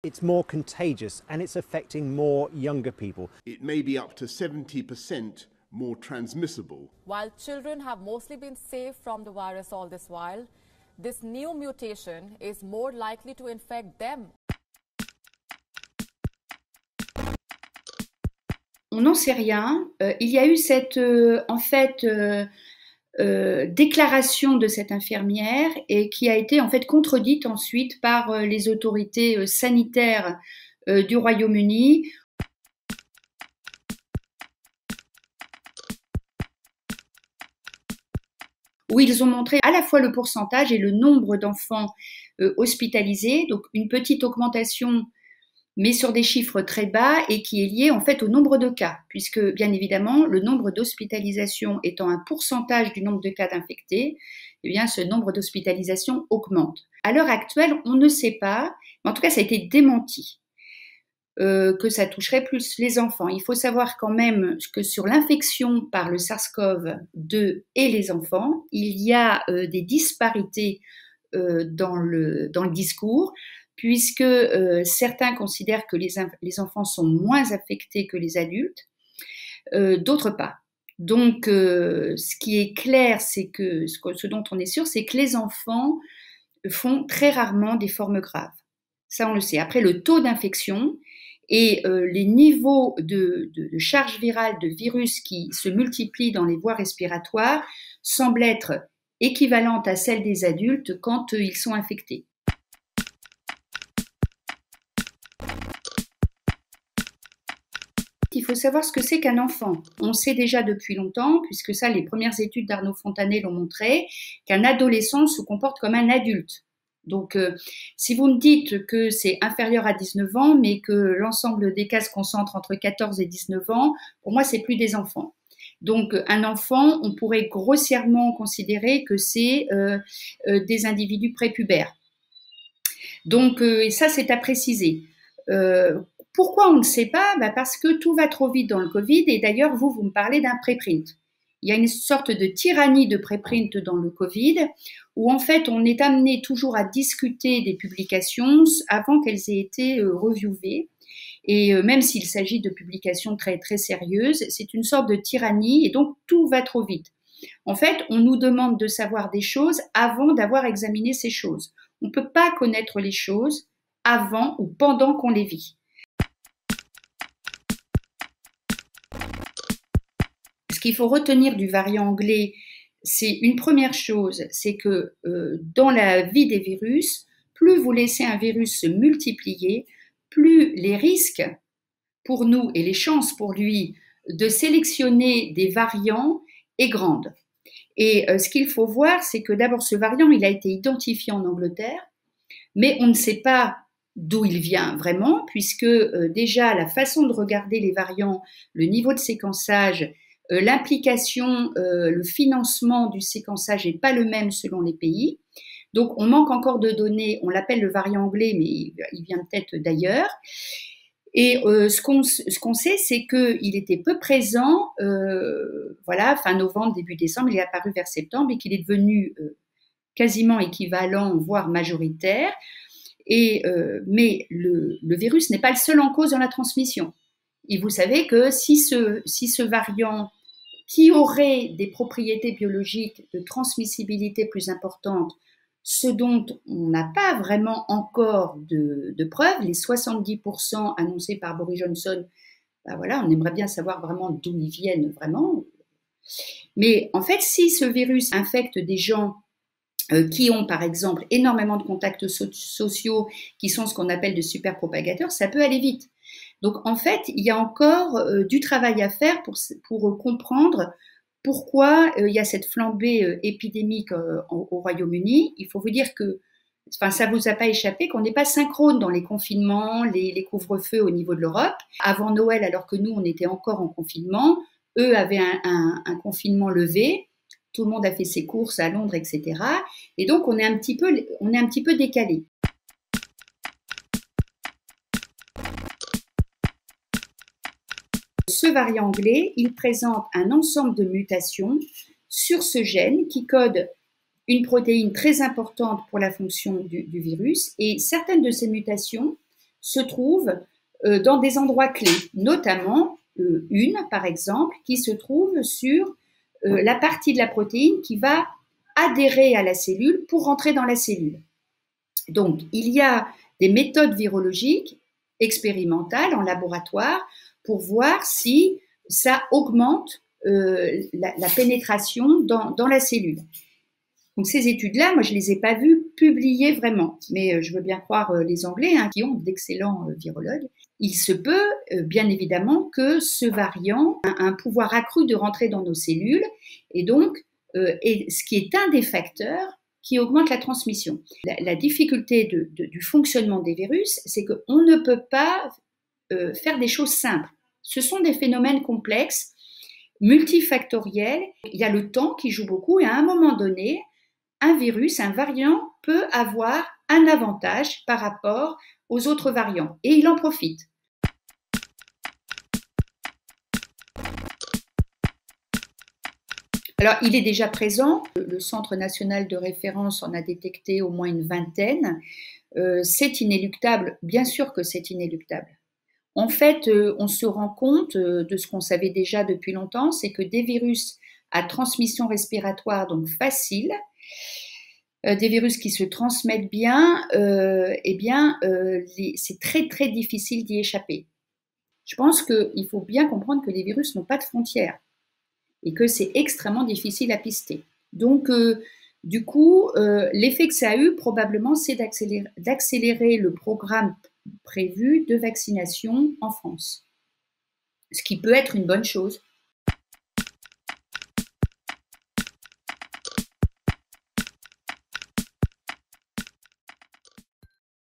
It's more contagious and it's affecting more younger people. It may be up to 70% more transmissible. While children have mostly been safe from the virus all this while, this new mutation is more likely to infect them. On n'en sait rien. Il y a eu cette, déclaration de cette infirmière et qui a été en fait contredite ensuite par les autorités sanitaires du Royaume-Uni. Où ils ont montré à la fois le pourcentage et le nombre d'enfants hospitalisés, donc une petite augmentation mais sur des chiffres très bas et qui est lié en fait au nombre de cas, puisque bien évidemment le nombre d'hospitalisations étant un pourcentage du nombre de cas d'infectés, eh bien ce nombre d'hospitalisations augmente. À l'heure actuelle, on ne sait pas, mais en tout cas ça a été démenti, que ça toucherait plus les enfants. Il faut savoir quand même que sur l'infection par le SARS-CoV-2 et les enfants, il y a des disparités dans le discours, puisque certains considèrent que les enfants sont moins affectés que les adultes, d'autres pas. Donc, ce qui est clair, c'est que ce dont on est sûr, c'est que les enfants font très rarement des formes graves. Ça, on le sait. Après, le taux d'infection et les niveaux de charge virale de virus qui se multiplient dans les voies respiratoires semblent être équivalentes à celles des adultes quand ils sont infectés. Il faut savoir ce que c'est qu'un enfant. On sait déjà depuis longtemps, puisque ça, les premières études d'Arnaud Fontanet l'ont montré, qu'un adolescent se comporte comme un adulte. Donc, si vous me dites que c'est inférieur à 19 ans, mais que l'ensemble des cas se concentrent entre 14 et 19 ans, pour moi, c'est plus des enfants. Donc, un enfant, on pourrait grossièrement considérer que c'est des individus prépubères. Donc, et ça, c'est à préciser. Pourquoi on ne sait pas ? Parce que tout va trop vite dans le Covid, et d'ailleurs, vous me parlez d'un préprint. Il y a une sorte de tyrannie de préprint dans le Covid, où en fait, on est amené toujours à discuter des publications avant qu'elles aient été reviewées. Et même s'il s'agit de publications très, très sérieuses, c'est une sorte de tyrannie, et donc tout va trop vite. En fait, on nous demande de savoir des choses avant d'avoir examiné ces choses. On ne peut pas connaître les choses avant ou pendant qu'on les vit. Ce qu'il faut retenir du variant anglais, c'est une première chose, c'est que dans la vie des virus, plus vous laissez un virus se multiplier, plus les risques pour nous et les chances pour lui de sélectionner des variants est grande. Et ce qu'il faut voir, c'est que d'abord ce variant, il a été identifié en Angleterre, mais on ne sait pas d'où il vient vraiment, puisque déjà la façon de regarder les variants, le niveau de séquençage, l'implication, le financement du séquençage n'est pas le même selon les pays. Donc, on manque encore de données. On l'appelle le variant anglais, mais il vient peut-être d'ailleurs. Et ce qu'on sait, c'est qu'il était peu présent, fin novembre, début décembre. Il est apparu vers septembre et qu'il est devenu quasiment équivalent, voire majoritaire. Mais le virus n'est pas le seul en cause dans la transmission. Et vous savez que si ce variant qui aurait des propriétés biologiques de transmissibilité plus importantes, ce dont on n'a pas vraiment encore de preuves, les 70% annoncés par Boris Johnson, on aimerait bien savoir vraiment d'où ils viennent vraiment. Mais en fait, si ce virus infecte des gens qui ont par exemple énormément de contacts sociaux, qui sont ce qu'on appelle de superpropagateurs, ça peut aller vite. Donc en fait, il y a encore du travail à faire pour comprendre pourquoi il y a cette flambée épidémique au Royaume-Uni. Il faut vous dire que, ça vous a pas échappé qu'on n'est pas synchrone dans les confinements, les couvre-feux au niveau de l'Europe. Avant Noël, alors que nous, on était encore en confinement, eux avaient un confinement levé. Tout le monde a fait ses courses à Londres, etc. Et donc, on est un petit peu décalé. Ce variant anglais, il présente un ensemble de mutations sur ce gène qui code une protéine très importante pour la fonction du virus. Et certaines de ces mutations se trouvent dans des endroits clés, notamment une, par exemple, qui se trouve sur la partie de la protéine qui va adhérer à la cellule pour rentrer dans la cellule. Donc, il y a des méthodes virologiques expérimentales en laboratoire pour voir si ça augmente la pénétration dans la cellule. Donc ces études-là, moi je les ai pas vues publiées vraiment, mais je veux bien croire les Anglais qui ont d'excellents virologues. Il se peut bien évidemment que ce variant a un pouvoir accru de rentrer dans nos cellules et donc ce qui est un des facteurs qui augmente la transmission. La difficulté du fonctionnement des virus, c'est qu'on ne peut pas faire des choses simples. Ce sont des phénomènes complexes, multifactoriels. Il y a le temps qui joue beaucoup et à un moment donné, un virus, un variant peut avoir un avantage par rapport aux autres variants et il en profite. Alors, il est déjà présent. Le Centre national de référence en a détecté au moins une vingtaine. C'est inéluctable. Bien sûr que c'est inéluctable. En fait, on se rend compte de ce qu'on savait déjà depuis longtemps, c'est que des virus à transmission respiratoire, donc facile, des virus qui se transmettent bien, c'est très très difficile d'y échapper. Je pense qu'il faut bien comprendre que les virus n'ont pas de frontières et que c'est extrêmement difficile à pister. Donc, du coup, l'effet que ça a eu probablement, c'est d'accélérer le programme prévu de vaccination en France. Ce qui peut être une bonne chose.